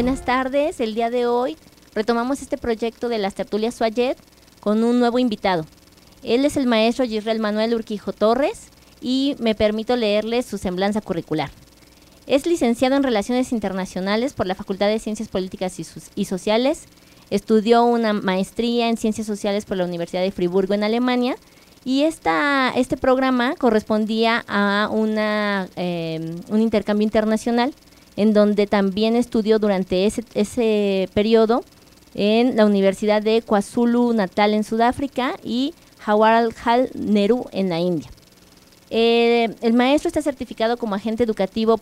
Buenas tardes, el día de hoy retomamos este proyecto de las tertulias Suayet con un nuevo invitado. Él es el maestro Yisrael Manuel Urquijo Torres y me permito leerle su semblanza curricular. Es licenciado en Relaciones Internacionales por la Facultad de Ciencias Políticas y Sociales, estudió una maestría en Ciencias Sociales por la Universidad de Friburgo en Alemania y este programa correspondía a un intercambio internacional en donde también estudió durante ese periodo en la Universidad de KwaZulu-Natal en Sudáfrica y Jawaharlal Nehru en la India. El maestro está certificado como agente educativo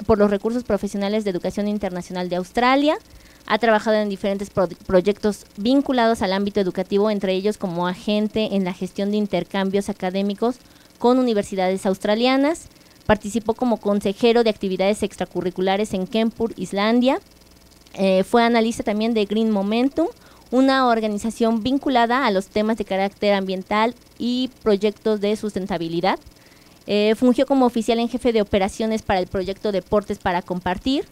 por los recursos profesionales de educación internacional de Australia. Ha trabajado en diferentes proyectos vinculados al ámbito educativo, entre ellos como agente en la gestión de intercambios académicos con universidades australianas. Participó como consejero de actividades extracurriculares en Kempur, Islandia. Fue analista también de Green Momentum, una organización vinculada a los temas de carácter ambiental y proyectos de sustentabilidad. Fungió como oficial en jefe de operaciones para el proyecto Deportes para Compartir,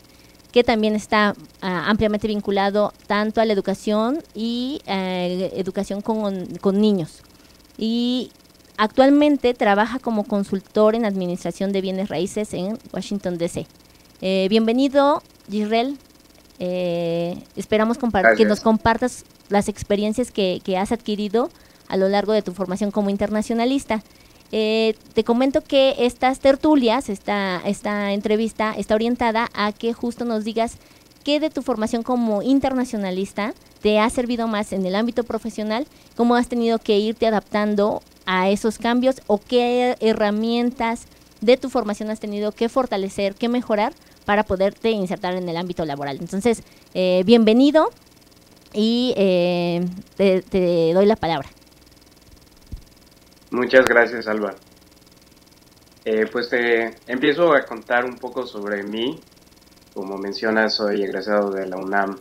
que también está ampliamente vinculado tanto a la educación y educación con niños. Y actualmente trabaja como consultor en administración de bienes raíces en Washington, D.C. Bienvenido, Yisrael. Esperamos que nos compartas las experiencias que has adquirido a lo largo de tu formación como internacionalista. Te comento que estas tertulias, esta entrevista está orientada a que justo nos digas qué de tu formación como internacionalista te ha servido más en el ámbito profesional, cómo has tenido que irte adaptando a esos cambios o qué herramientas de tu formación has tenido que fortalecer, que mejorar para poderte insertar en el ámbito laboral. Entonces, bienvenido y te doy la palabra. Muchas gracias, Alba. Pues te empiezo a contar un poco sobre mí. Como mencionas, soy egresado de la UNAM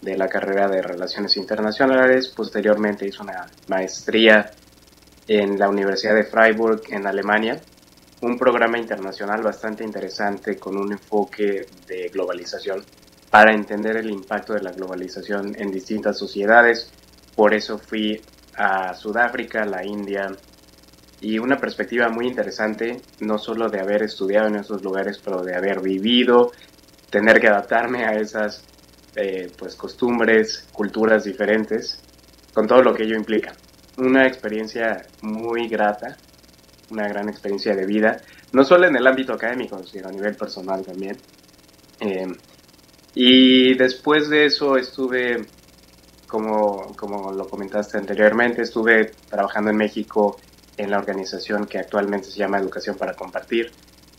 de la carrera de Relaciones Internacionales. Posteriormente hice una maestría en la Universidad de Freiburg en Alemania, un programa internacional bastante interesante con un enfoque de globalización para entender el impacto de la globalización en distintas sociedades. Por eso fui a Sudáfrica, la India, y una perspectiva muy interesante, no solo de haber estudiado en esos lugares, pero de haber vivido, tener que adaptarme a esas pues costumbres, culturas diferentes, con todo lo que ello implica. Una experiencia muy grata, una gran experiencia de vida, no solo en el ámbito académico, sino a nivel personal también. Y después de eso estuve, como lo comentaste anteriormente, estuve trabajando en México en la organización que actualmente se llama Educación para Compartir,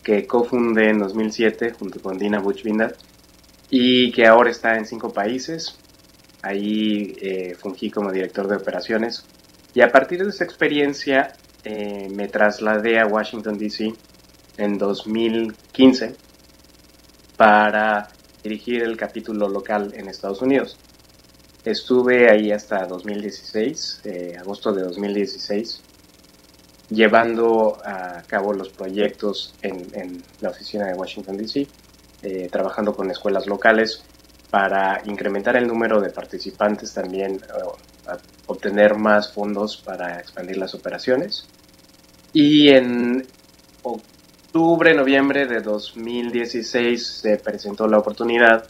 que cofundé en 2007 junto con Dina Buchbinder y que ahora está en 5 países. Ahí fungí como director de operaciones y a partir de esa experiencia me trasladé a Washington, D.C. en 2015 para dirigir el capítulo local en Estados Unidos. Estuve ahí hasta 2016, agosto de 2016, llevando a cabo los proyectos en la oficina de Washington, D.C., trabajando con escuelas locales para incrementar el número de participantes, también obtener más fondos para expandir las operaciones. Y en octubre, noviembre de 2016 se presentó la oportunidad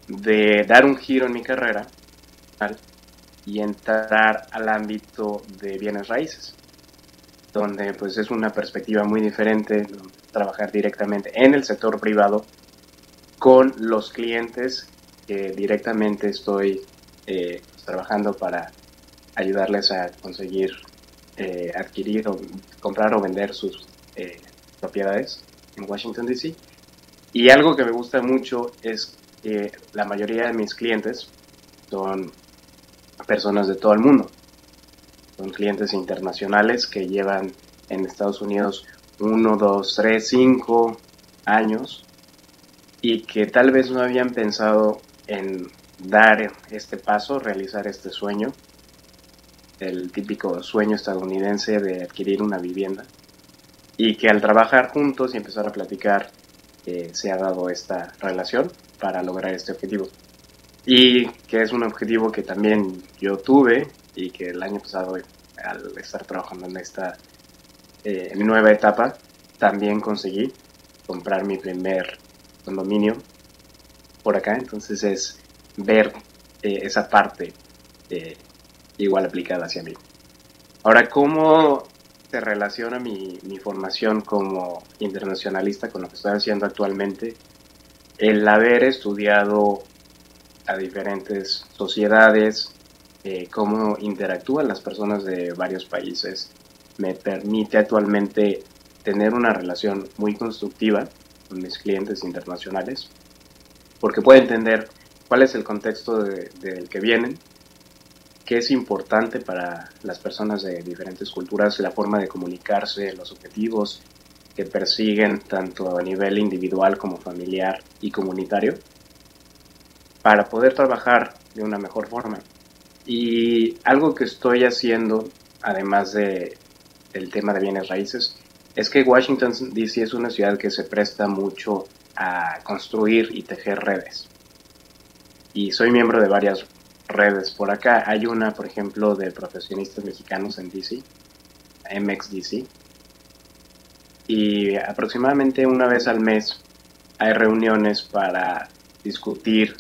de dar un giro en mi carrera y entrar al ámbito de bienes raíces, donde pues es una perspectiva muy diferente, trabajar directamente en el sector privado con los clientes que directamente estoy trabajando para ayudarles a conseguir adquirir o comprar o vender sus propiedades en Washington, D.C. Y algo que me gusta mucho es que la mayoría de mis clientes son personas de todo el mundo. Son clientes internacionales que llevan en Estados Unidos 1, 2, 3, 5 años y que tal vez no habían pensado en dar este paso, realizar este sueño, el típico sueño estadounidense de adquirir una vivienda, y que al trabajar juntos y empezar a platicar se ha dado esta relación para lograr este objetivo. y que es un objetivo que también yo tuve y que el año pasado, al estar trabajando en esta nueva etapa, también conseguí comprar mi primer condominio por acá. Entonces es ver esa parte eh, igual aplicada hacia mí. Ahora, ¿cómo se relaciona mi formación como internacionalista con lo que estoy haciendo actualmente? El haber estudiado a diferentes sociedades, cómo interactúan las personas de varios países, me permite actualmente tener una relación muy constructiva con mis clientes internacionales, porque puedo entender cuál es el contexto del que vienen, qué es importante para las personas de diferentes culturas, la forma de comunicarse, los objetivos que persiguen tanto a nivel individual como familiar y comunitario, para poder trabajar de una mejor forma. Y algo que estoy haciendo, además del tema de bienes raíces, es que Washington DC es una ciudad que se presta mucho a construir y tejer redes. Y soy miembro de varias redes por acá. Hay una, por ejemplo, de profesionistas mexicanos en DC, MXDC, y aproximadamente una vez al mes hay reuniones para discutir,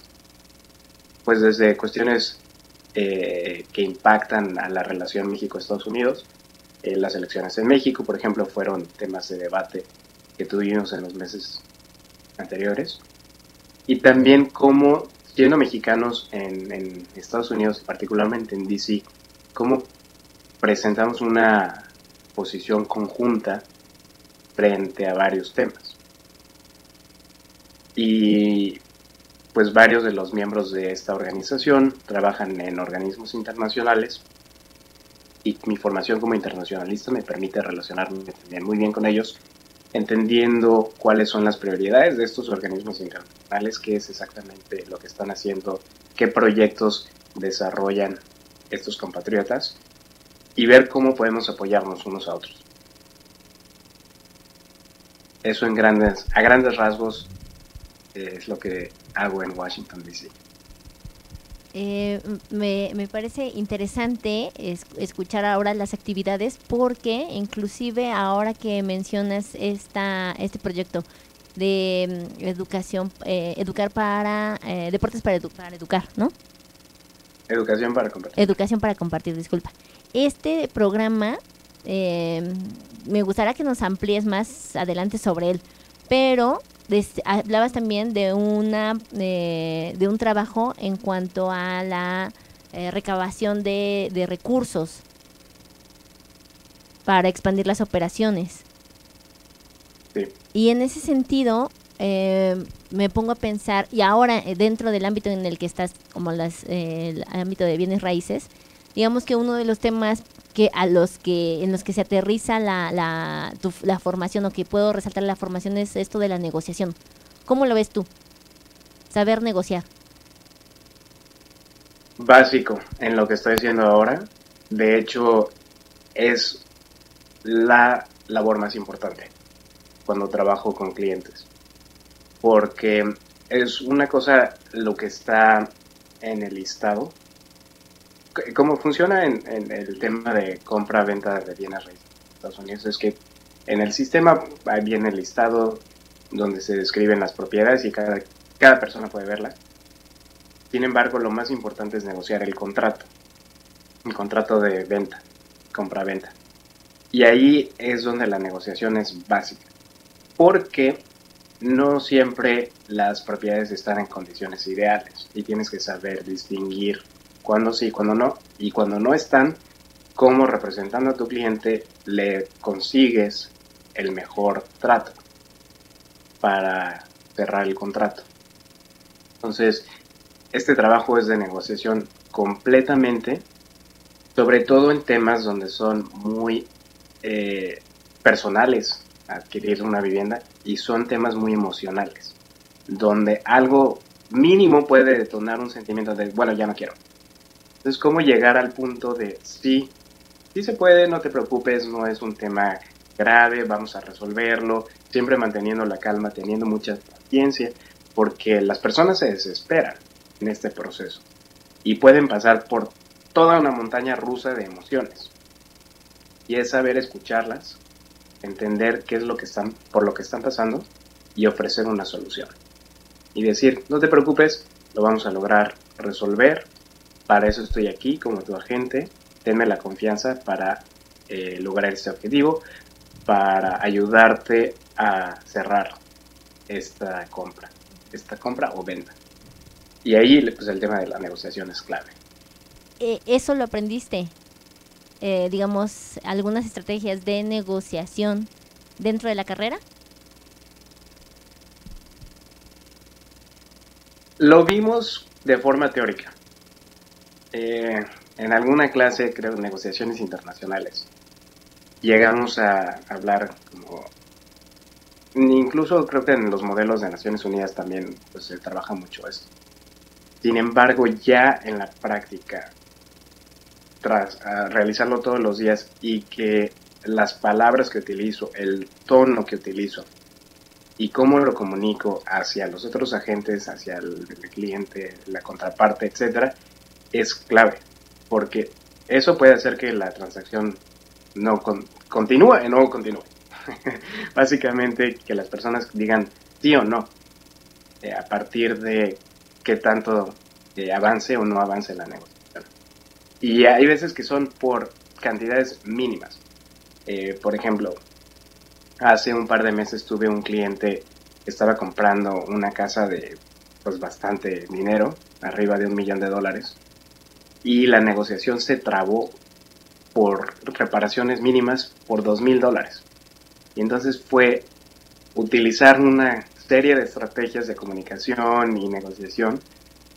pues desde cuestiones que impactan a la relación México-Estados Unidos. Las elecciones en México, por ejemplo, fueron temas de debate que tuvimos en los meses anteriores. Y también cómo, siendo mexicanos en Estados Unidos, particularmente en DC, cómo presentamos una posición conjunta frente a varios temas. Y pues varios de los miembros de esta organización trabajan en organismos internacionales y mi formación como internacionalista me permite relacionarme también muy bien con ellos, entendiendo cuáles son las prioridades de estos organismos internacionales, qué es exactamente lo que están haciendo, qué proyectos desarrollan estos compatriotas y ver cómo podemos apoyarnos unos a otros. Eso a grandes rasgos es lo que hago en Washington, D.C. Me parece interesante escuchar ahora las actividades porque inclusive ahora que mencionas este proyecto de educación, educar para, deportes para educar, ¿no? Educación para compartir. Educación para compartir, disculpa. Este programa, me gustaría que nos amplíes más adelante sobre él, pero hablabas también de de un trabajo en cuanto a la recabación de recursos para expandir las operaciones. Sí. Y en ese sentido, me pongo a pensar, y ahora dentro del ámbito en el que estás, como el ámbito de bienes raíces, digamos que uno de los temas en los que se aterriza la formación, o que puedo resaltar la formación, es esto de la negociación. ¿Cómo lo ves tú? Saber negociar. Básico en lo que estoy haciendo ahora. De hecho, es la labor más importante cuando trabajo con clientes, porque es una cosa lo que está en el listado. Cómo funciona en el tema de compra-venta de bienes raíces en Estados Unidos es que en el sistema viene el listado donde se describen las propiedades y cada persona puede verla. Sin embargo, lo más importante es negociar el contrato de venta, compra-venta. Y ahí es donde la negociación es básica, porque no siempre las propiedades están en condiciones ideales y tienes que saber distinguir cuándo sí, cuándo no, y cuando no están, cómo representando a tu cliente le consigues el mejor trato para cerrar el contrato. Entonces, este trabajo es de negociación completamente, sobre todo en temas donde son muy personales, adquirir una vivienda, y son temas muy emocionales, donde algo mínimo puede detonar un sentimiento de, bueno, ya no quiero. Entonces, ¿cómo llegar al punto de sí se puede, no te preocupes, no es un tema grave, vamos a resolverlo, siempre manteniendo la calma, teniendo mucha paciencia, porque las personas se desesperan en este proceso. Y pueden pasar por toda una montaña rusa de emociones. Y es saber escucharlas, entender qué es lo que están, por lo que están pasando y ofrecer una solución. Y decir, no te preocupes, lo vamos a lograr resolver, para eso estoy aquí como tu agente, tenme la confianza para lograr este objetivo, para ayudarte a cerrar esta compra o venta. Y ahí pues el tema de la negociación es clave. Eso lo aprendiste, digamos, algunas estrategias de negociación dentro de la carrera. Lo vimos de forma teórica. En alguna clase, creo, de negociaciones internacionales, llegamos a hablar como, incluso creo que en los modelos de Naciones Unidas también pues, se trabaja mucho esto. Sin embargo, ya en la práctica, tras realizarlo todos los días y que las palabras que utilizo, el tono que utilizo y cómo lo comunico hacia los otros agentes, hacia el cliente, la contraparte, etcétera, es clave, porque eso puede hacer que la transacción no continúe o no continúe. Básicamente que las personas digan sí o no, a partir de qué tanto avance o no avance la negociación. Y hay veces que son por cantidades mínimas. Por ejemplo, hace un par de meses tuve un cliente que estaba comprando una casa de pues bastante dinero, arriba de $1 millón, y la negociación se trabó por reparaciones mínimas por $2,000. Y entonces fue utilizar una serie de estrategias de comunicación y negociación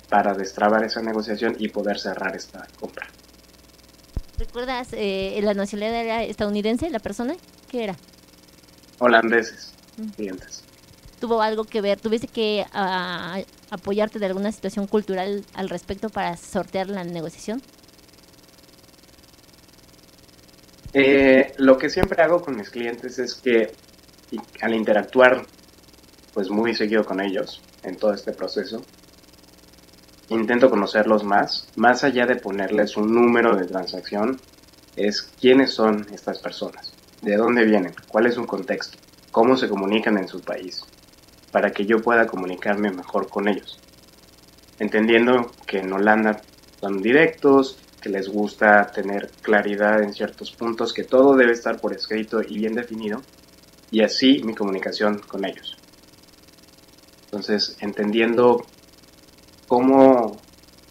para destrabar esa negociación y poder cerrar esta compra. ¿Recuerdas la nacionalidad era estadounidense, la persona? ¿Qué era? Holandeses, clientes. ¿Tuvo algo que ver? ¿Tuviste que apoyarte de alguna situación cultural al respecto para sortear la negociación? Lo que siempre hago con mis clientes es que al interactuar pues muy seguido con ellos en todo este proceso, intento conocerlos más allá de ponerles un número de transacción, es quiénes son estas personas, de dónde vienen, cuál es su contexto, cómo se comunican en su país, para que yo pueda comunicarme mejor con ellos. Entendiendo que en Holanda son directos, que les gusta tener claridad en ciertos puntos, que todo debe estar por escrito y bien definido, y así mi comunicación con ellos. Entonces, entendiendo cómo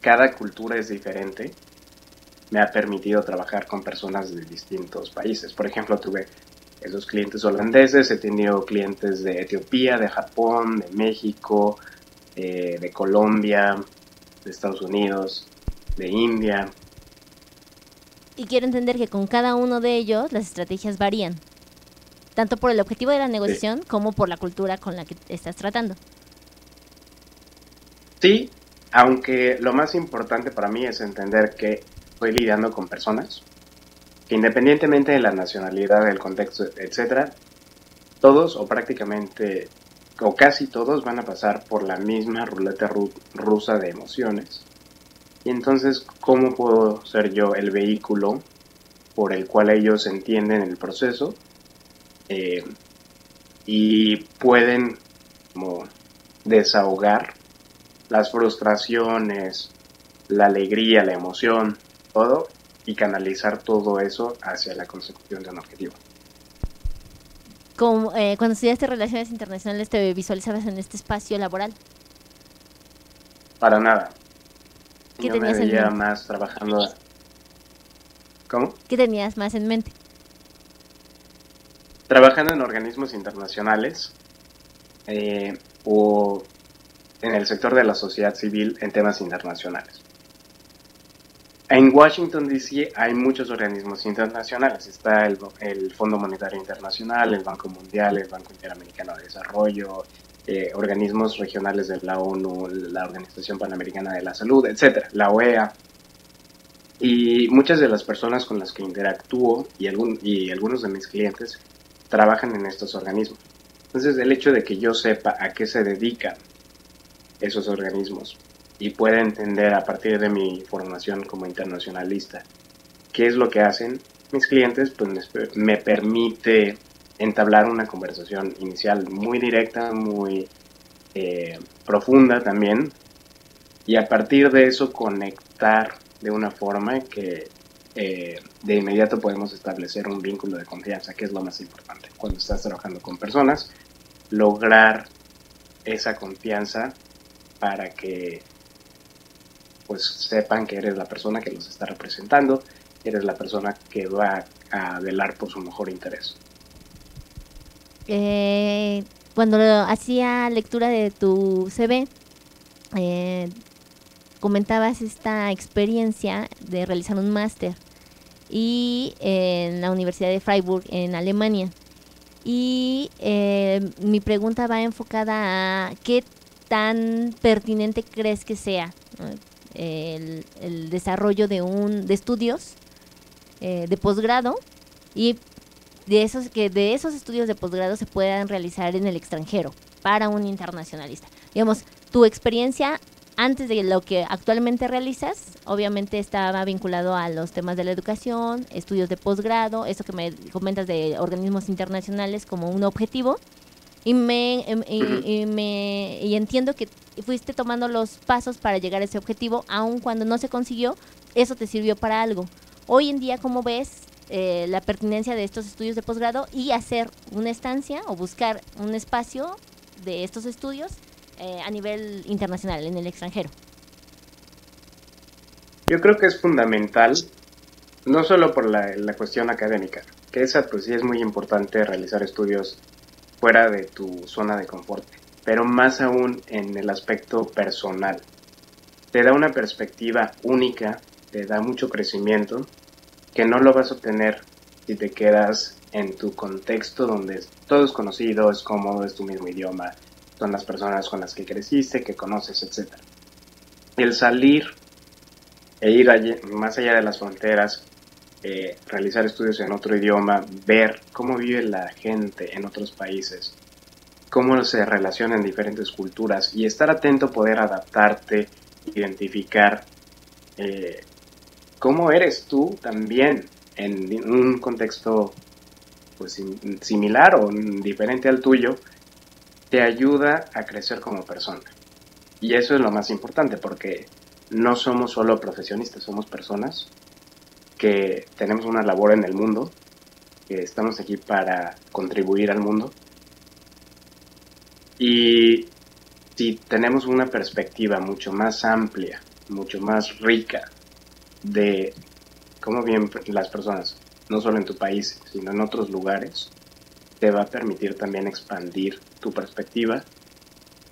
cada cultura es diferente, me ha permitido trabajar con personas de distintos países. Por ejemplo, tuve esos clientes holandeses, he tenido clientes de Etiopía, de Japón, de México, de Colombia, de Estados Unidos, de India. Y quiero entender que con cada uno de ellos las estrategias varían, tanto por el objetivo de la negociación como por la cultura con la que estás tratando. Sí, aunque lo más importante para mí es entender que estoy lidiando con personas que independientemente de la nacionalidad, del contexto, etcétera, todos o prácticamente o casi todos van a pasar por la misma ruleta rusa de emociones. Y entonces, ¿cómo puedo ser yo el vehículo por el cual ellos entienden el proceso y pueden como desahogar las frustraciones, la alegría, la emoción, todo, y canalizar todo eso hacia la consecución de un objetivo? Cuando estudiaste Relaciones Internacionales, ¿te visualizabas en este espacio laboral? Para nada. ¿Qué Yo me tenías en veía mente? más trabajando. ¿Cómo? ¿Qué tenías más en mente? Trabajando en organismos internacionales o en el sector de la sociedad civil en temas internacionales. En Washington, D.C. hay muchos organismos internacionales. Está el Fondo Monetario Internacional, el Banco Mundial, el Banco Interamericano de Desarrollo, organismos regionales de la ONU, la Organización Panamericana de la Salud, etcétera, la OEA. Y muchas de las personas con las que interactúo y algunos de mis clientes trabajan en estos organismos. Entonces, el hecho de que yo sepa a qué se dedican esos organismos y pueda entender a partir de mi formación como internacionalista qué es lo que hacen mis clientes, pues me permite entablar una conversación inicial muy directa, muy profunda también, y a partir de eso conectar de una forma que de inmediato podemos establecer un vínculo de confianza, que es lo más importante cuando estás trabajando con personas, lograr esa confianza para que pues sepan que eres la persona que los está representando, eres la persona que va a velar por su mejor interés. Cuando hacía lectura de tu CV, comentabas esta experiencia de realizar un máster y en la Universidad de Freiburg en Alemania. Y mi pregunta va enfocada a qué tan pertinente crees que sea el desarrollo de estudios de posgrado, y de esos estudios de posgrado se puedan realizar en el extranjero para un internacionalista. Digamos, tu experiencia antes de lo que actualmente realizas, obviamente estaba vinculado a los temas de la educación, estudios de posgrado, eso que me comentas de organismos internacionales como un objetivo, y y entiendo que fuiste tomando los pasos para llegar a ese objetivo, aun cuando no se consiguió, eso te sirvió para algo. Hoy en día, ¿cómo ves la pertinencia de estos estudios de posgrado y hacer una estancia o buscar un espacio de estos estudios a nivel internacional, en el extranjero? Yo creo que es fundamental, no solo por la cuestión académica, que esa pues sí es muy importante realizar estudios fuera de tu zona de confort, pero más aún en el aspecto personal. Te da una perspectiva única, te da mucho crecimiento, que no lo vas a obtener si te quedas en tu contexto donde todo es conocido, es cómodo, es tu mismo idioma, son las personas con las que creciste, que conoces, etc. El salir e ir más allá de las fronteras, realizar estudios en otro idioma, ver cómo vive la gente en otros países, cómo se relacionan diferentes culturas y estar atento a poder adaptarte, identificar cómo eres tú también en un contexto pues similar o diferente al tuyo, te ayuda a crecer como persona. Y eso es lo más importante, porque no somos solo profesionistas, somos personas que tenemos una labor en el mundo, que estamos aquí para contribuir al mundo. Y si tenemos una perspectiva mucho más amplia, mucho más rica de cómo viven las personas, no solo en tu país, sino en otros lugares, te va a permitir también expandir tu perspectiva,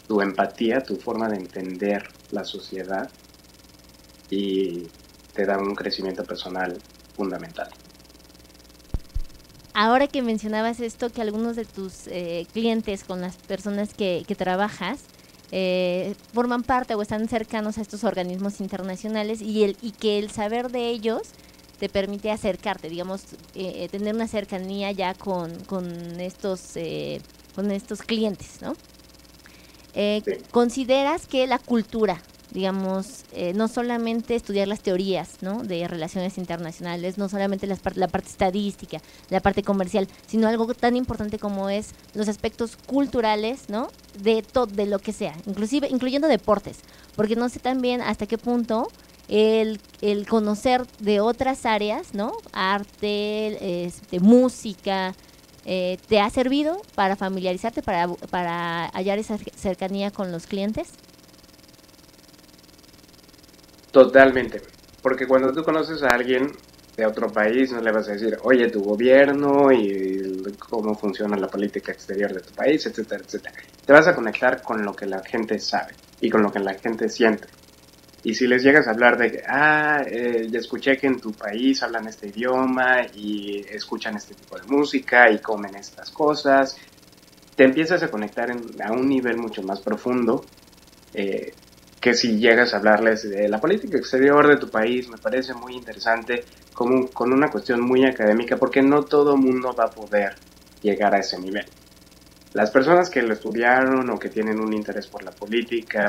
tu empatía, tu forma de entender la sociedad, y te da un crecimiento personal fundamental. Ahora que mencionabas esto, que algunos de tus clientes con las personas que trabajas forman parte o están cercanos a estos organismos internacionales, y que el saber de ellos te permite acercarte, digamos, tener una cercanía ya con estos clientes, ¿no? Sí. ¿Consideras que la cultura, digamos, no solamente estudiar las teorías, ¿no?, de relaciones internacionales, no solamente la parte estadística, la parte comercial, sino algo tan importante como es los aspectos culturales, ¿no?, de lo que sea, inclusive incluyendo deportes, porque no sé también hasta qué punto el conocer de otras áreas, ¿no?, arte, música, ¿te ha servido para familiarizarte, para hallar esa cercanía con los clientes? Totalmente, porque cuando tú conoces a alguien de otro país, no le vas a decir, oye, tu gobierno y cómo funciona la política exterior de tu país, etcétera, etcétera. Te vas a conectar con lo que la gente sabe y con lo que la gente siente. Y si les llegas a hablar de que, ya escuché que en tu país hablan este idioma y escuchan este tipo de música y comen estas cosas, te empiezas a conectar a un nivel mucho más profundo, que si llegas a hablarles de la política exterior de tu país. Me parece muy interesante, como con una cuestión muy académica, porque no todo mundo va a poder llegar a ese nivel. Las personas que lo estudiaron o que tienen un interés por la política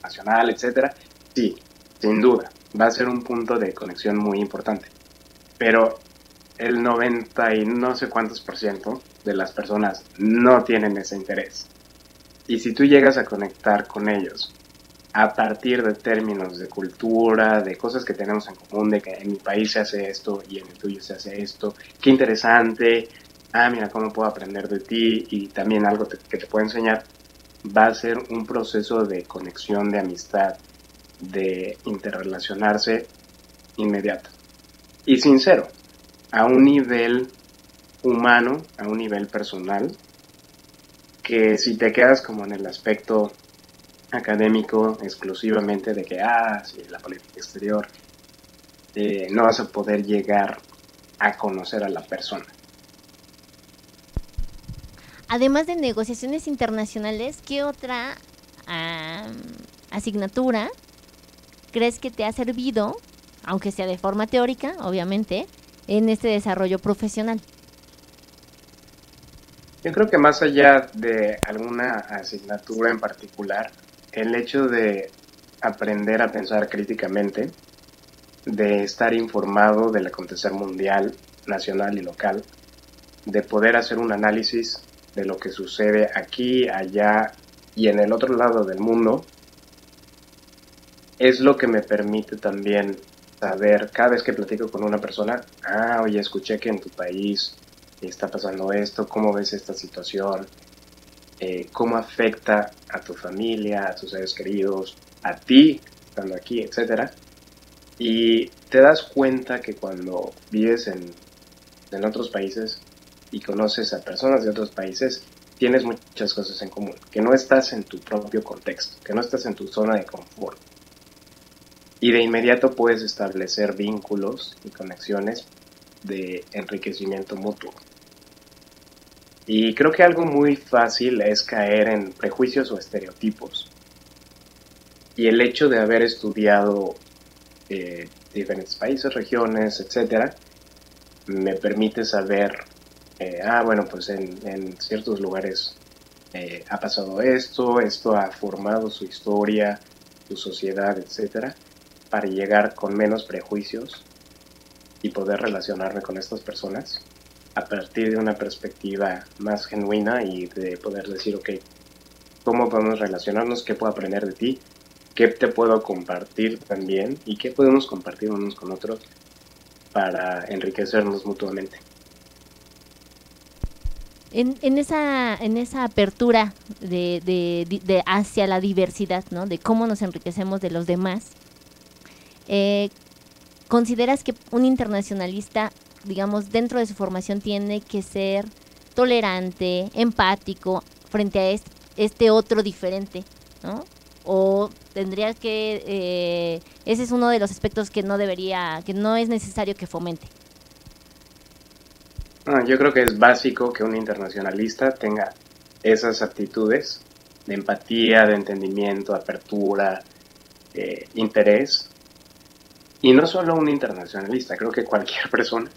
nacional, etcétera, sí, sin duda, va a ser un punto de conexión muy importante. Pero el 90 y no sé cuántos por ciento de las personas no tienen ese interés. Y si tú llegas a conectar con ellos a partir de términos de cultura, de cosas que tenemos en común, de que en mi país se hace esto y en el tuyo se hace esto, qué interesante, mira cómo puedo aprender de ti y también algo que te puedo enseñar, va a ser un proceso de conexión, de amistad, de interrelacionarse inmediato y sincero, a un nivel humano, a un nivel personal, que si te quedas como en el aspecto académico exclusivamente de que, sí, la política exterior, no vas a poder llegar a conocer a la persona. Además de negociaciones internacionales, ¿qué otra asignatura crees que te ha servido, aunque sea de forma teórica, obviamente, en este desarrollo profesional? Yo creo que más allá de alguna asignatura en particular, el hecho de aprender a pensar críticamente, de estar informado del acontecer mundial, nacional y local, de poder hacer un análisis de lo que sucede aquí, allá y en el otro lado del mundo, es lo que me permite también saber, cada vez que platico con una persona, oye, escuché que en tu país está pasando esto, ¿cómo ves esta situación? ¿Cómo afecta a tu familia, a tus seres queridos, a ti, estando aquí, etcétera? Y te das cuenta que cuando vives en otros países y conoces a personas de otros países, tienes muchas cosas en común, que no estás en tu propio contexto, que no estás en tu zona de confort. Y de inmediato puedes establecer vínculos y conexiones de enriquecimiento mutuo. Y creo que algo muy fácil es caer en prejuicios o estereotipos. Y el hecho de haber estudiado diferentes países, regiones, etcétera, me permite saber, bueno, pues en ciertos lugares ha pasado esto ha formado su historia, su sociedad, etcétera, para llegar con menos prejuicios y poder relacionarme con estas personas a partir de una perspectiva más genuina y de poder decir, ok, ¿cómo podemos relacionarnos? ¿Qué puedo aprender de ti? ¿Qué te puedo compartir también? ¿Y qué podemos compartir unos con otros para enriquecernos mutuamente? En esa apertura de hacia la diversidad, ¿no? De cómo nos enriquecemos de los demás, ¿consideras que un internacionalista, digamos, dentro de su formación tiene que ser tolerante, empático frente a este otro diferente, ¿no? O tendría que, ese es uno de los aspectos que no es necesario que fomente? Yo creo que es básico que un internacionalista tenga esas aptitudes de empatía, de entendimiento, apertura, interés. Y no solo un internacionalista, creo que cualquier persona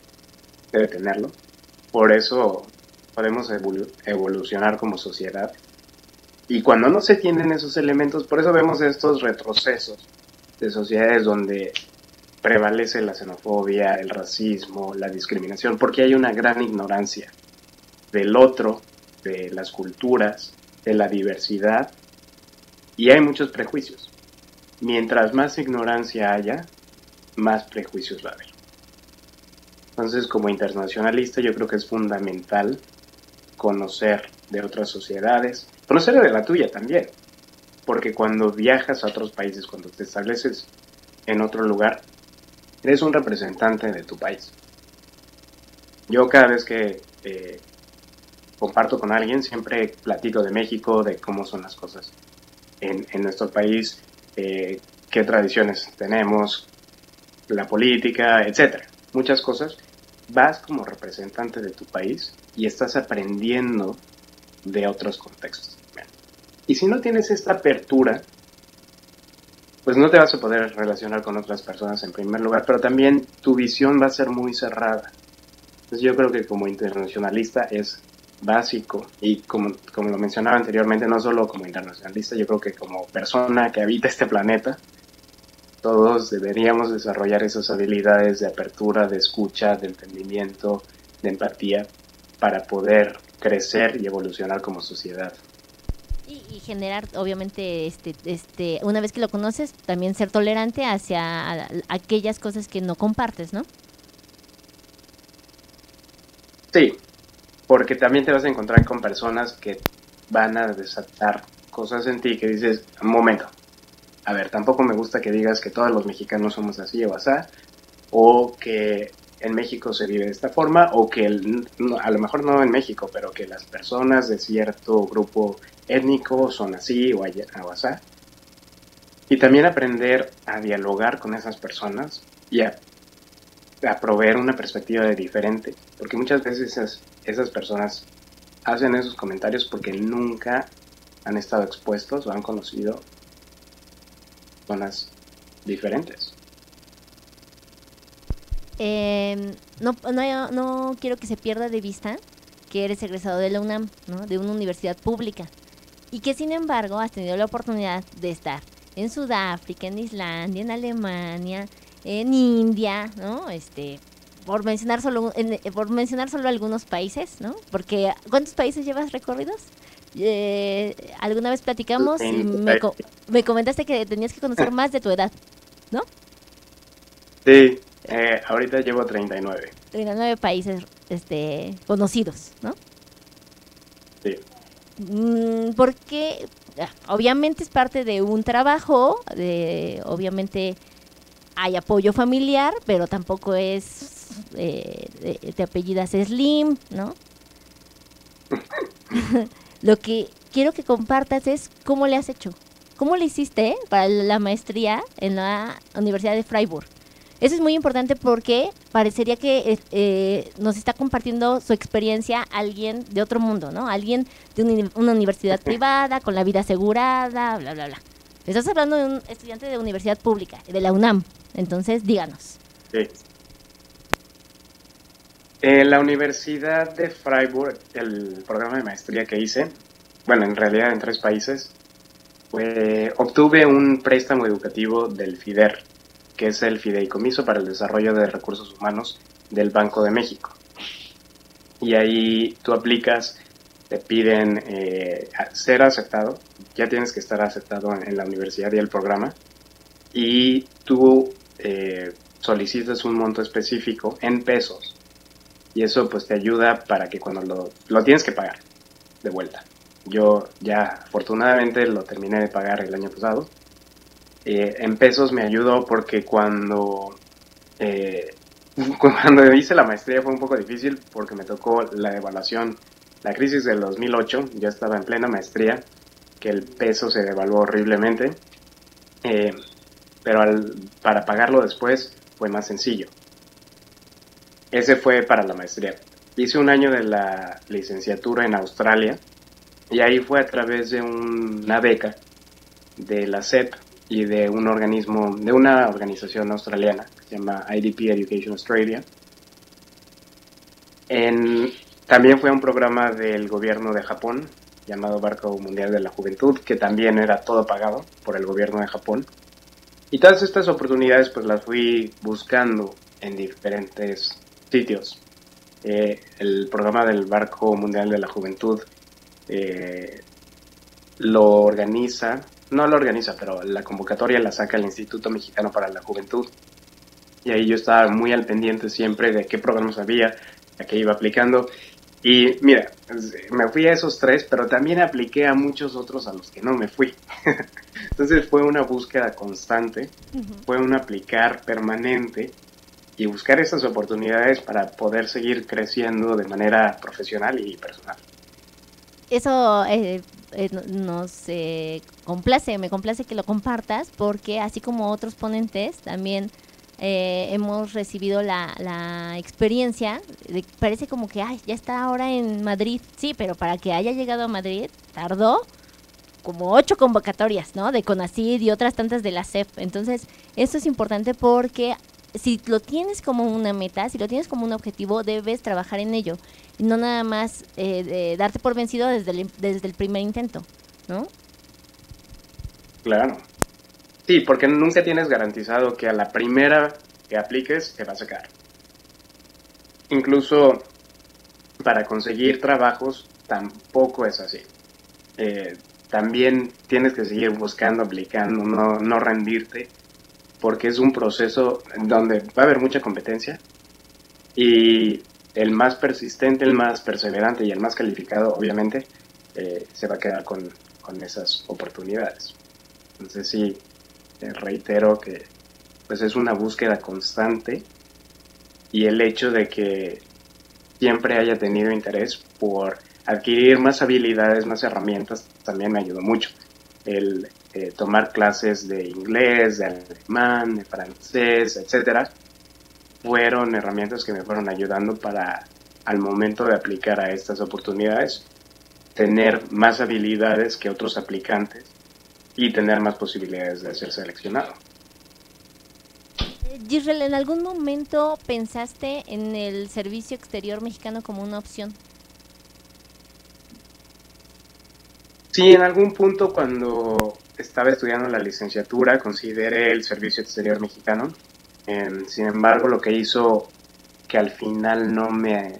debe tenerlo. Por eso podemos evolucionar como sociedad. Y cuando no se tienen esos elementos, por eso vemos estos retrocesos de sociedades donde prevalece la xenofobia, el racismo, la discriminación, porque hay una gran ignorancia del otro, de las culturas, de la diversidad, y hay muchos prejuicios. Mientras más ignorancia haya, más prejuicios va a haber. Entonces, como internacionalista, yo creo que es fundamental conocer de otras sociedades, conocer de la tuya también, porque cuando viajas a otros países, cuando te estableces en otro lugar, eres un representante de tu país. Yo cada vez que comparto con alguien, siempre platico de México, de cómo son las cosas en nuestro país, qué tradiciones tenemos, la política, etcétera. Muchas cosas. Vas como representante de tu país y estás aprendiendo de otros contextos. Y si no tienes esta apertura, pues no te vas a poder relacionar con otras personas en primer lugar, pero también tu visión va a ser muy cerrada. Entonces yo creo que como internacionalista es básico. Y como lo mencionaba anteriormente, no solo como internacionalista, yo creo que como persona que habita este planeta, todos deberíamos desarrollar esas habilidades de apertura, de escucha, de entendimiento, de empatía, para poder crecer y evolucionar como sociedad. Y generar, obviamente, una vez que lo conoces, también ser tolerante hacia aquellas cosas que no compartes, ¿no? Sí, porque también te vas a encontrar con personas que van a desatar cosas en ti que dices, un momento, a ver, tampoco me gusta que digas que todos los mexicanos somos así o asá, o que en México se vive de esta forma, o que a lo mejor no en México, pero que las personas de cierto grupo étnico son así o asá. Y también aprender a dialogar con esas personas y a proveer una perspectiva de diferente, porque muchas veces esas personas hacen esos comentarios porque nunca han estado expuestos o han conocido zonas diferentes. No quiero que se pierda de vista que eres egresado de la UNAM, ¿no? De una universidad pública, y que sin embargo has tenido la oportunidad de estar en Sudáfrica, en Islandia, en Alemania, en India, ¿no? Por mencionar solo algunos países, ¿no? Porque ¿cuántos países llevas recorridos? Alguna vez platicamos y me comentaste que tenías que conocer más de tu edad, ¿no? Sí, ahorita llevo 39. 39 países conocidos, ¿no? Sí. Porque obviamente es parte de un trabajo, obviamente hay apoyo familiar, pero tampoco es, te apellidas Slim, ¿no? Lo que quiero que compartas es cómo le has hecho, cómo le hiciste para la maestría en la Universidad de Freiburg. Eso es muy importante porque parecería que nos está compartiendo su experiencia alguien de otro mundo, ¿no? Alguien de una universidad privada, con la vida asegurada, bla, bla, bla. Estás hablando de un estudiante de universidad pública, de la UNAM. Entonces, díganos. Sí. En la Universidad de Freiburg, el programa de maestría que hice, bueno, en realidad en 3 países, obtuve un préstamo educativo del FIDER, que es el Fideicomiso para el Desarrollo de Recursos Humanos del Banco de México. Y ahí tú aplicas, te piden ser aceptado, ya tienes que estar aceptado en la universidad y el programa, y tú solicitas un monto específico en pesos, y eso pues te ayuda para que cuando lo tienes que pagar de vuelta. Yo ya afortunadamente lo terminé de pagar el año pasado. En pesos me ayudó porque cuando hice la maestría fue un poco difícil porque me tocó la devaluación, la crisis del 2008, yo estaba en plena maestría, que el peso se devaluó horriblemente, pero para pagarlo después fue más sencillo. Ese fue para la maestría. Hice un año de la licenciatura en Australia y ahí fue a través de una beca de la SEP y de un organismo, de una organización australiana que se llama IDP Education Australia. También fue un programa del gobierno de Japón llamado Banco Mundial de la Juventud, que también era todo pagado por el gobierno de Japón. Y todas estas oportunidades pues las fui buscando en diferentes sitios. El programa del Banco Mundial de la Juventud no lo organiza, pero la convocatoria la saca el Instituto Mexicano para la Juventud. Y ahí yo estaba muy al pendiente siempre de qué programas había, a qué iba aplicando. Y mira, me fui a esos 3, pero también apliqué a muchos otros a los que no me fui. Entonces fue una búsqueda constante, fue un aplicar permanente y buscar esas oportunidades para poder seguir creciendo de manera profesional y personal. Eso nos me complace que lo compartas, porque así como otros ponentes, también hemos recibido la experiencia parece como que ya está ahora en Madrid. Sí, pero para que haya llegado a Madrid tardó como 8 convocatorias, ¿no? De CONACYT y otras tantas de la SEP. Entonces, esto es importante porque si lo tienes como una meta, si lo tienes como un objetivo, debes trabajar en ello. Y no nada más darte por vencido desde el primer intento, ¿no? Claro. Sí, porque nunca tienes garantizado que a la primera que apliques te va a sacar. Incluso para conseguir trabajos tampoco es así. Eh, También tienes que seguir buscando, aplicando, no rendirte, porque es un proceso donde va a haber mucha competencia y el más persistente, el más perseverante y el más calificado, obviamente, se va a quedar con esas oportunidades. Entonces sí, reitero que pues es una búsqueda constante y el hecho de que siempre haya tenido interés por adquirir más habilidades, más herramientas, también me ayudó mucho. El tomar clases de inglés, de alemán, de francés, etcétera, fueron herramientas que me fueron ayudando para, al momento de aplicar a estas oportunidades, tener más habilidades que otros aplicantes y tener más posibilidades de ser seleccionado. Gisrel, ¿en algún momento pensaste en el servicio exterior mexicano como una opción? Sí, en algún punto cuando estaba estudiando la licenciatura consideré el servicio exterior mexicano. Sin embargo, lo que hizo que al final no me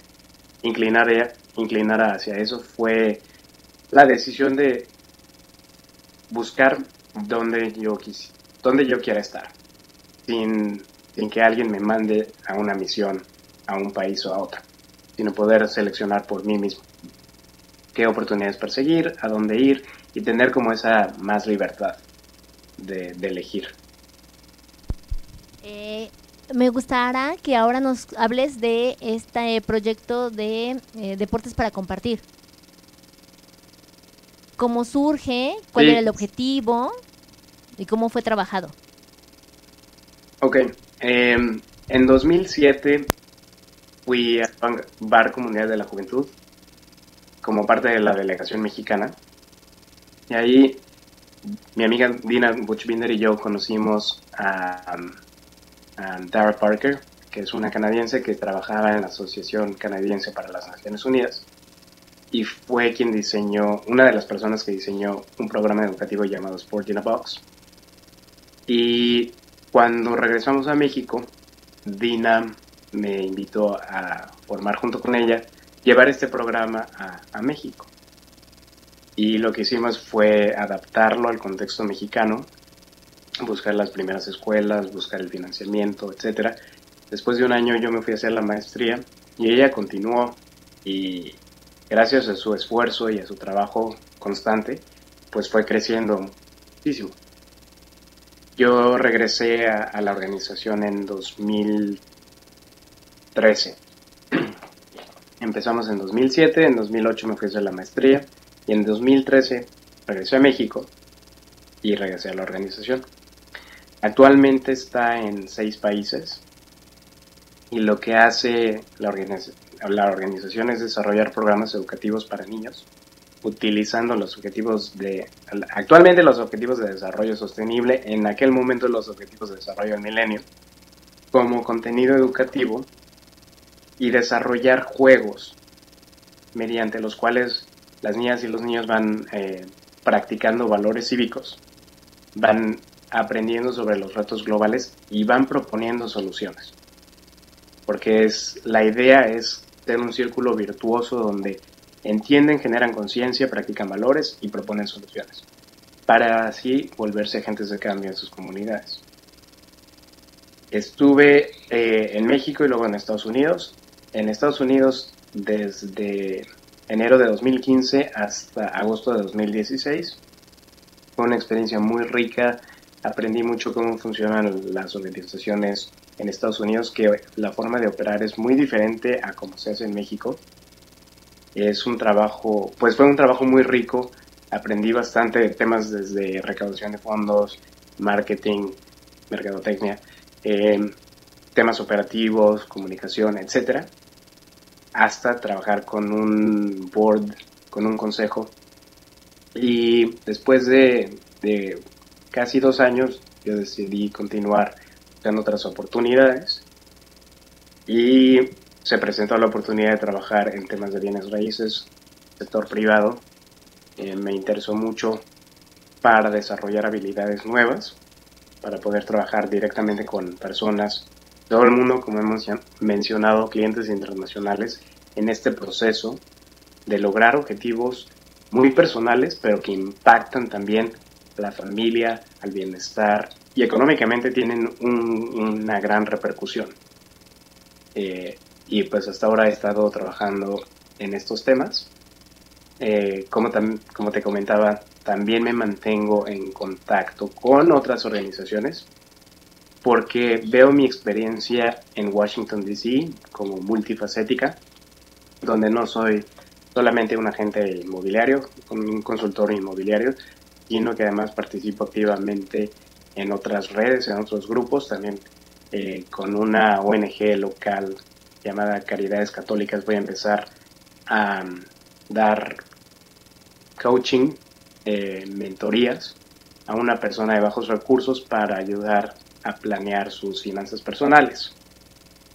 inclinara hacia eso fue la decisión de buscar donde yo quiera estar, sin, sin que alguien me mande a una misión, a un país o a otra, sino poder seleccionar por mí mismo qué oportunidades perseguir, a dónde ir y tener como esa más libertad de elegir. Eh, Me gustará que ahora nos hables de este proyecto de deportes para compartir. ¿Cómo surge? ¿Cuál era Sí, el objetivo? ¿Y cómo fue trabajado? ok. En 2007 fui al Bar Comunidad de la Juventud como parte de la delegación mexicana y ahí mi amiga Dina Buchbinder y yo conocimos a Tara Parker, que es una canadiense que trabajaba en la Asociación Canadiense para las Naciones Unidas y fue quien diseñó, una de las personas que diseñó un programa educativo llamado Sport in a Box. Y cuando regresamos a México, Dina me invitó a formar junto con ella, llevar este programa a México. Y lo que hicimos fue adaptarlo al contexto mexicano, buscar las primeras escuelas, buscar el financiamiento, etcétera. Después de un año yo me fui a hacer la maestría y ella continuó y gracias a su esfuerzo y a su trabajo constante, pues fue creciendo muchísimo. Yo regresé a la organización en 2013. Empezamos en 2007, en 2008 me fui a hacer la maestría y en 2013 regresé a México y regresé a la organización. Actualmente está en 6 países y lo que hace la organización es desarrollar programas educativos para niños utilizando los objetivos actualmente los objetivos de desarrollo sostenible, en aquel momento los objetivos de desarrollo del milenio, como contenido educativo y desarrollar juegos mediante los cuales las niñas y los niños van practicando valores cívicos, van aprendiendo sobre los retos globales y van proponiendo soluciones. Porque la idea es tener un círculo virtuoso donde entienden, generan conciencia, practican valores y proponen soluciones, para así volverse agentes de cambio en sus comunidades. Estuve en México y luego en Estados Unidos. En Estados Unidos desde enero de 2015 hasta agosto de 2016. Fue una experiencia muy rica. Aprendí mucho cómo funcionan las organizaciones en Estados Unidos, que la forma de operar es muy diferente a como se hace en México. Es un trabajo, pues fue un trabajo muy rico. Aprendí bastante de temas desde recaudación de fondos, marketing, mercadotecnia, temas operativos, comunicación, etcétera, hasta trabajar con un board, con un consejo. Y después de casi 2 años, yo decidí continuar buscando otras oportunidades y se presentó la oportunidad de trabajar en temas de bienes raíces, sector privado. Me interesó mucho para desarrollar habilidades nuevas, para poder trabajar directamente con personas, todo el mundo, como hemos mencionado, clientes internacionales, en este proceso de lograr objetivos muy personales, pero que impactan también a la familia, al bienestar y económicamente tienen una gran repercusión. Y pues hasta ahora he estado trabajando en estos temas. Como te comentaba, también me mantengo en contacto con otras organizaciones porque veo mi experiencia en Washington, D.C. como multifacética, donde no soy solamente un agente inmobiliario, un consultor inmobiliario, sino que además participo activamente en otras redes, en otros grupos, también con una ONG local llamada Caridades Católicas voy a empezar a dar coaching, mentorías a una persona de bajos recursos para ayudar a planear sus finanzas personales.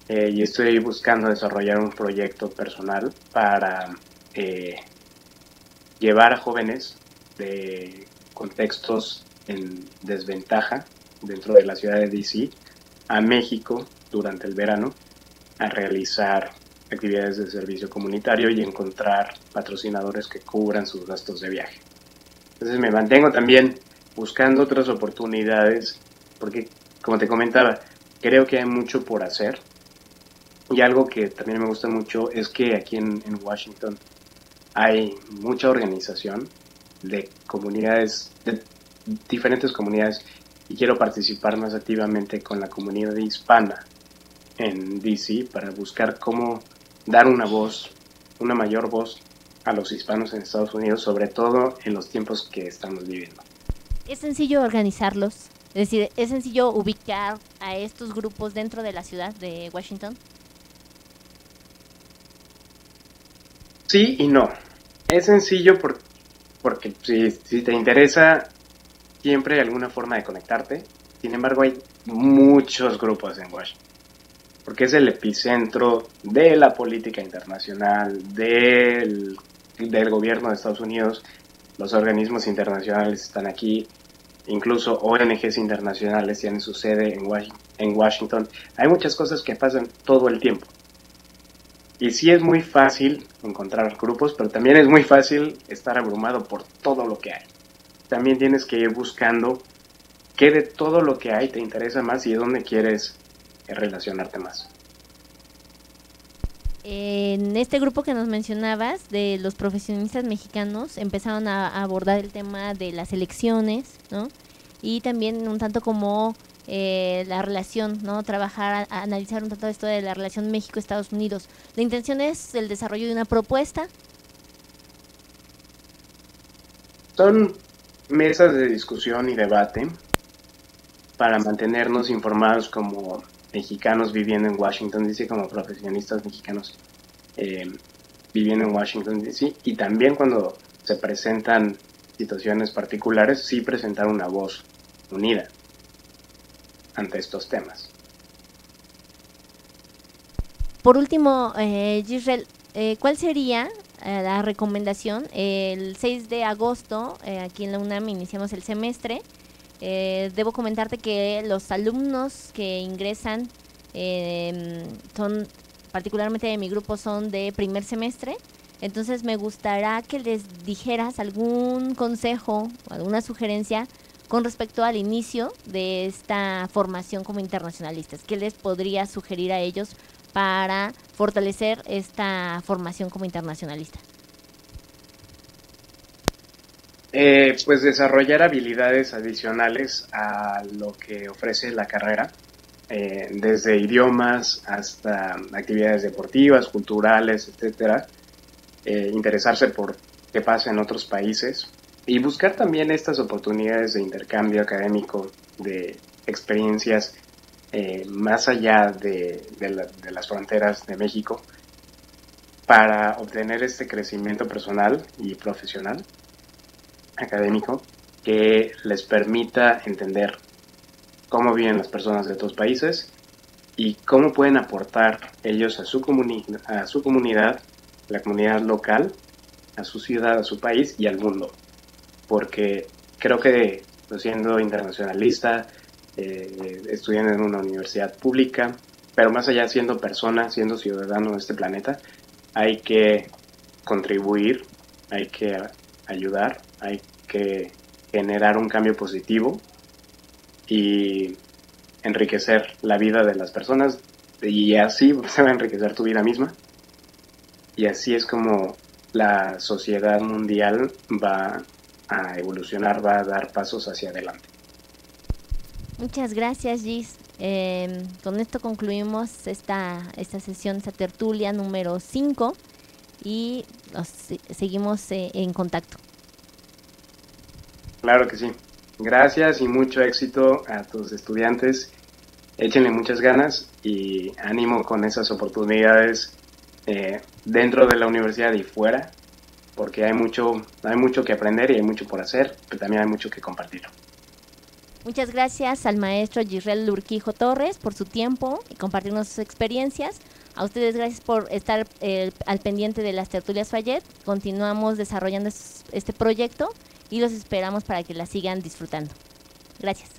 Y estoy buscando desarrollar un proyecto personal para llevar a jóvenes de contextos en desventaja dentro de la ciudad de DC a México durante el verano a realizar actividades de servicio comunitario y encontrar patrocinadores que cubran sus gastos de viaje. Entonces me mantengo también buscando otras oportunidades porque, como te comentaba, creo que hay mucho por hacer. Y algo que también me gusta mucho es que aquí en Washington hay mucha organización de comunidades, de diferentes comunidades, y quiero participar más activamente con la comunidad hispana en DC para buscar cómo dar una voz, una mayor voz a los hispanos en Estados Unidos, sobre todo en los tiempos que estamos viviendo. ¿Es sencillo organizarlos? Es decir, ¿es sencillo ubicar a estos grupos dentro de la ciudad de Washington? Sí y no. Es sencillo porque si te interesa, siempre hay alguna forma de conectarte. Sin embargo, hay muchos grupos en Washington, porque es el epicentro de la política internacional, del gobierno de Estados Unidos. Los organismos internacionales están aquí, incluso ONGs internacionales tienen su sede en Washington. Hay muchas cosas que pasan todo el tiempo. Y sí es muy fácil encontrar grupos, pero también es muy fácil estar abrumado por todo lo que hay. También tienes que ir buscando qué de todo lo que hay te interesa más y dónde quieres relacionarte más. En este grupo que nos mencionabas de los profesionistas mexicanos empezaron a abordar el tema de las elecciones, ¿no? Y también un tanto como la relación, ¿no? Trabajar, analizar un tanto esto de la relación México-Estados Unidos. La intención es el desarrollo de una propuesta. Son mesas de discusión y debate para mantenernos informados como mexicanos viviendo en Washington DC, como profesionistas mexicanos viviendo en Washington DC, y también cuando se presentan situaciones particulares, sí presentar una voz unida ante estos temas. Por último, Giselle, ¿cuál sería la recomendación? El 6 de agosto, aquí en la UNAM iniciamos el semestre. Debo comentarte que los alumnos que ingresan son, particularmente de mi grupo, son de primer semestre. Entonces me gustaría que les dijeras algún consejo, alguna sugerencia con respecto al inicio de esta formación como internacionalistas. ¿Qué les podría sugerir a ellos para fortalecer esta formación como internacionalista? Pues desarrollar habilidades adicionales a lo que ofrece la carrera, desde idiomas hasta actividades deportivas, culturales, etcétera. Interesarse por qué pasa en otros países y buscar también estas oportunidades de intercambio académico, de experiencias más allá de las fronteras de México para obtener este crecimiento personal y profesional académico que les permita entender cómo viven las personas de otros países y cómo pueden aportar ellos a su comunidad, la comunidad local, a su ciudad, a su país y al mundo. Porque creo que, siendo internacionalista, estudiando en una universidad pública, pero más allá siendo persona, siendo ciudadano de este planeta, hay que contribuir, hay que ayudar, hay que generar un cambio positivo y enriquecer la vida de las personas, y así se va a enriquecer tu vida misma, y así es como la sociedad mundial va a evolucionar, va a dar pasos hacia adelante. Muchas gracias, Gis. Con esto concluimos esta sesión, esta tertulia número 5 y seguimos en contacto. Claro que sí. Gracias y mucho éxito a tus estudiantes. Échenle muchas ganas y ánimo con esas oportunidades dentro de la universidad y fuera, porque hay mucho que aprender y hay mucho por hacer, pero también hay mucho que compartir. Muchas gracias al maestro Yisrael Urquijo Torres por su tiempo y compartirnos sus experiencias. A ustedes gracias por estar al pendiente de las tertulias Fayet. Continuamos desarrollando este proyecto y los esperamos para que la sigan disfrutando. Gracias.